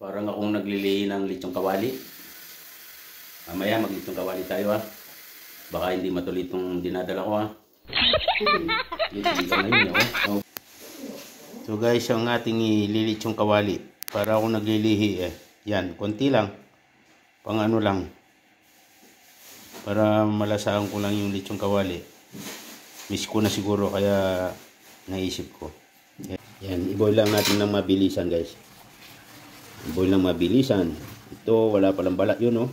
Parang akong naglilihi ng lechong kawali. Mamaya mag-lechong kawali tayo ha. Baka hindi matuloy itong dinadala ko ha. So guys, ang ating ililitsong kawali. Para akong naglilihi eh. Yan, konti lang. Pang ano lang. Para malasahan ko lang yung lechong kawali. Miss ko na siguro kaya naisip ko. Yan, i-boil lang natin ng mabilisan guys. I-boil lang mabilisan. Ito, wala palang balat yun oh.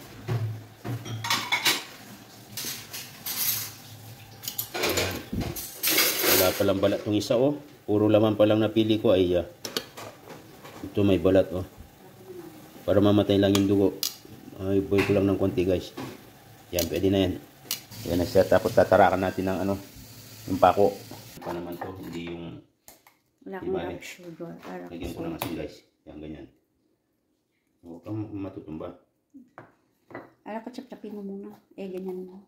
Wala palang balat yung isa oh. Puro laman pa lang napili ko ay ito may balat oh. Para mamatay lang yung dugo. Ay, boil ko lang ng konti guys. Yan, pwede na yan. Yan na siya. Tapos tatarakan natin ng ano, yung pako. Pa naman to, hindi yung wala akong rock sugar. Lagyan ko lang asin guys. Yan, ganyan. Huwag kang matutumba. Ala ko, chap-chapin mo muna. Ganyan mo.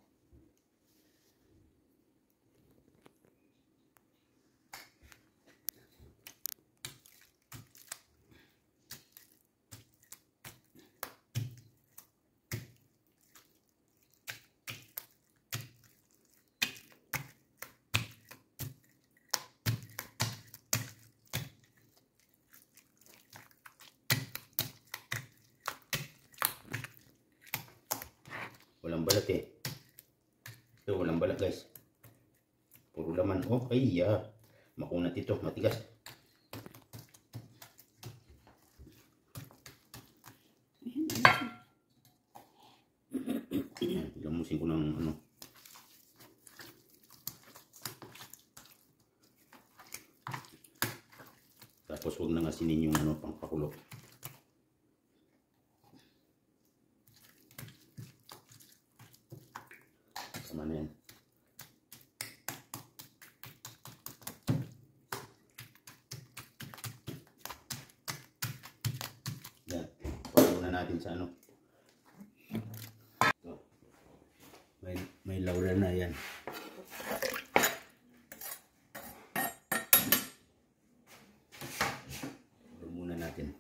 Walang balat eh. Ito, walang balat guys. Puro laman. Oh, ay makunat ito. Matigas. Lamusin ko ng ano. Tapos huwag nang asinin yung ano, pangpakulo. Tama na yan. Yan. Pagkakulo na natin sa ano. Ito. May laurel na yan. Pagkakulo muna natin.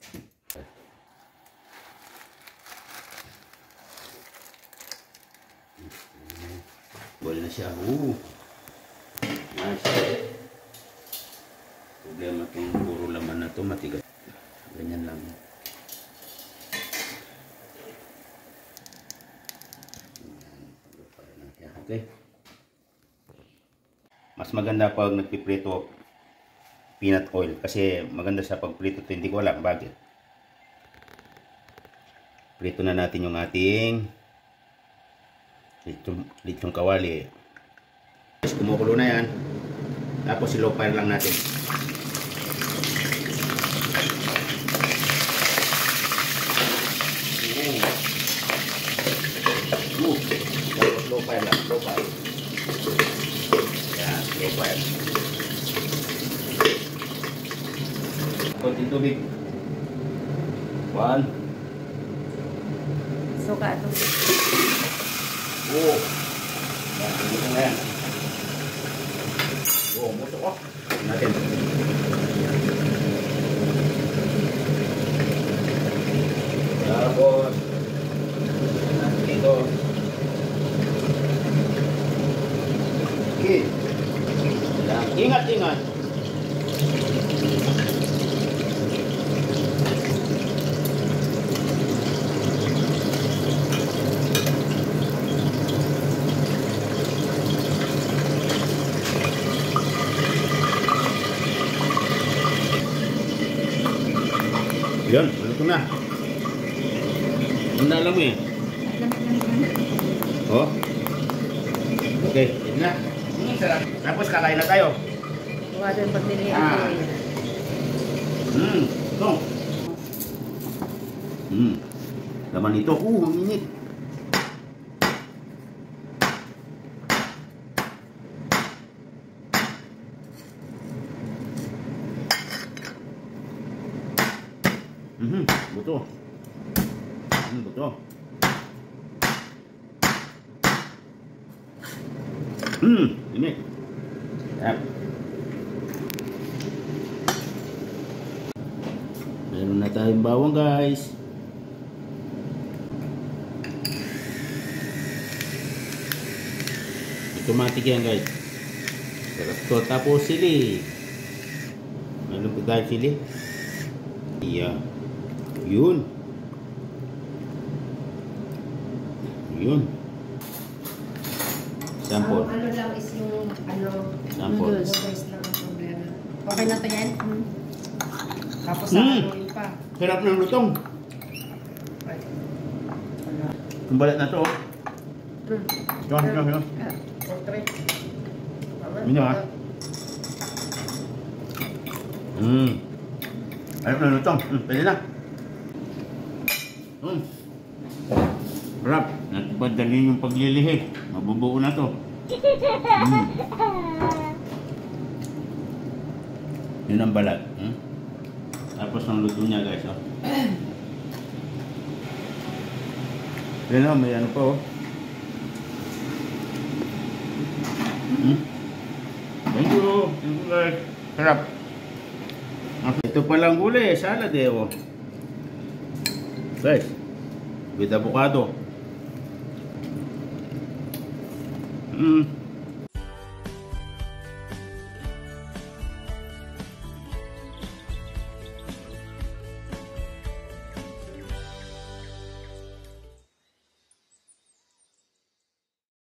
Boil na siya. Nice. Problema itong puro laman na ito. Matigas. Ganyan lang. Okay. Mas maganda pag nagpiprito peanut oil. Kasi maganda sa pagprito ito. Hindi ko alam bakit. Prito na natin yung ating lechong kawali. Kumukulo na yan. Tapos i-low fire lang natin. Tapos low fire lang. Low fire. Yan, low fire. Konting tubig. 1. Suka ito. Yan, dito na yan. Muso ko. Natin. Tapos, dito. Okay. Yan. Ingat. Yan, luto na. Ang alam mo eh. Oh. Okay, yun na. Tapos kakain na tayo. Huwag yung paglilihan. Ito. Laman ito. Ang init. Buto. Buto. Ini. Ya. Meron na tayong bawang guys. Automatic yan guys. Sarap to. Tapos sili. Meron po tayo sili. Yeah. Yun. Yun. Sample. Ano lang is yung Sample. Noodles. noodles lang ang problema. Okay na to yan? Tapos Mm. haluin pa. Sarap ng lutong. Ay. Yung balat na to. Oh. Yun. Portrait. Minyo, ha? Sarap ng lutong. Pwede na. Sarap. Natubadali yung paglilihi. Mabubuo na to. Yun ang balat. Tapos ang luto niya guys. Oh. Yan o, may ano pa oh. Thank you. Thank you guys. Sarap. Ito palang gulay. Salad eh oh. Guys. With avocado.